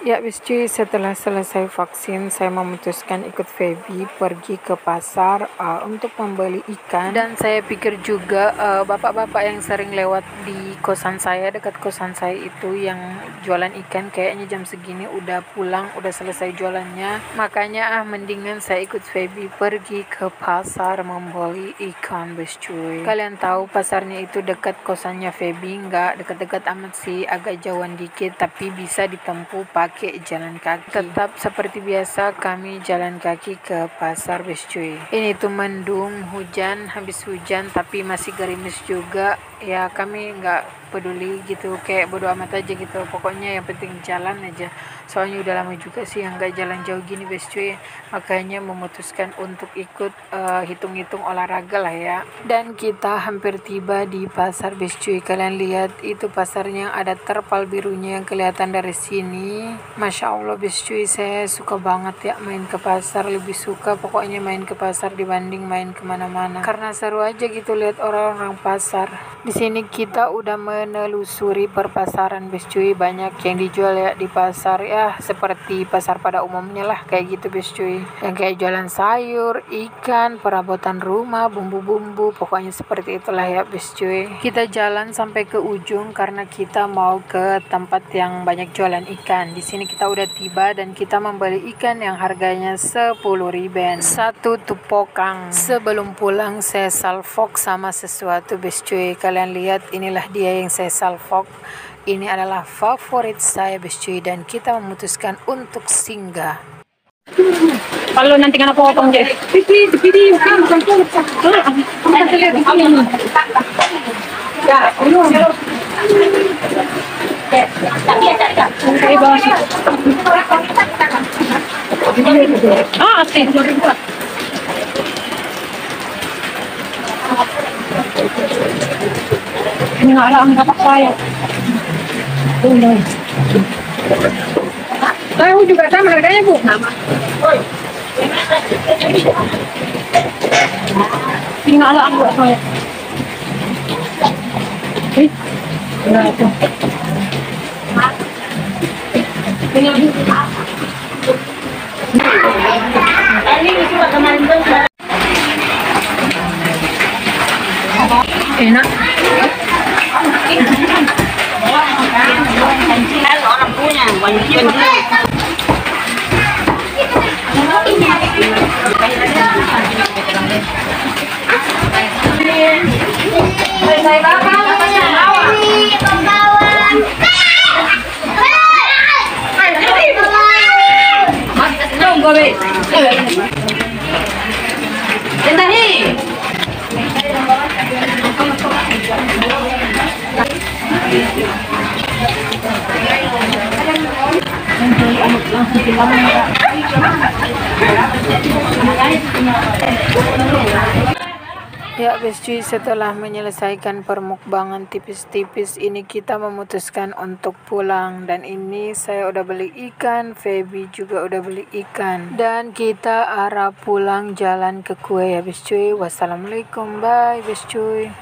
Ya wis cuy, setelah selesai vaksin saya memutuskan ikut Feby pergi ke pasar untuk membeli ikan. Dan saya pikir juga bapak-bapak yang sering lewat di kosan saya, dekat kosan saya itu yang jualan ikan, kayaknya jam segini udah pulang, udah selesai jualannya. Makanya mendingan saya ikut Feby pergi ke pasar membeli ikan wis cuy. Kalian tahu pasarnya itu dekat kosannya Feby, nggak dekat-dekat amat sih, agak jauhan dikit, tapi bisa ditempuh pakai jalan kaki. Tetap seperti biasa kami jalan kaki ke pasar wis cuy. Ini tuh mendung, hujan, habis hujan tapi masih gerimis juga. Ya kami nggak peduli gitu, kayak bodo amat aja gitu, pokoknya yang penting jalan aja. Soalnya udah lama juga sih yang nggak jalan jauh gini wis cuy. Makanya memutuskan untuk ikut hitung-hitung olahraga lah ya. Dan kita hampir tiba di pasar wis cuy. Kalian lihat itu pasarnya ada terpal birunya yang kelihatan dari sini. Masya Allah wis cuy, saya suka banget ya main ke pasar, lebih suka pokoknya main ke pasar dibanding main kemana-mana, karena seru aja gitu lihat orang-orang pasar. Di sini kita udah menelusuri perpasaran wis cuy, banyak yang dijual ya di pasar ya, seperti pasar pada umumnya lah kayak gitu wis cuy, yang kayak jualan sayur, ikan, perabotan rumah, bumbu-bumbu, pokoknya seperti itulah ya wis cuy. Kita jalan sampai ke ujung karena kita mau ke tempat yang banyak jualan ikan. Di sini kita udah tiba dan kita membeli ikan yang harganya 10.000 satu tupokang. Sebelum pulang saya salvok sama sesuatu wis cuy. Kalian lihat, inilah dia yang saya salvok. Ini adalah favorit saya wis cuy, dan kita memutuskan untuk singgah. Kalau nanti kan aku potong deh. Asik. Ini nggak ada angkat saya. Tahu juga sama harganya bu? Sama. Ini nggak ada angkat saya. Berapa? Enak. Orang punya banyak. Ya wis cuy, setelah menyelesaikan permukbangan tipis-tipis ini kita memutuskan untuk pulang. Dan ini saya udah beli ikan, Feby juga udah beli ikan, dan kita arah pulang jalan ke kue ya wis cuy. Wassalamualaikum, bye wis cuy.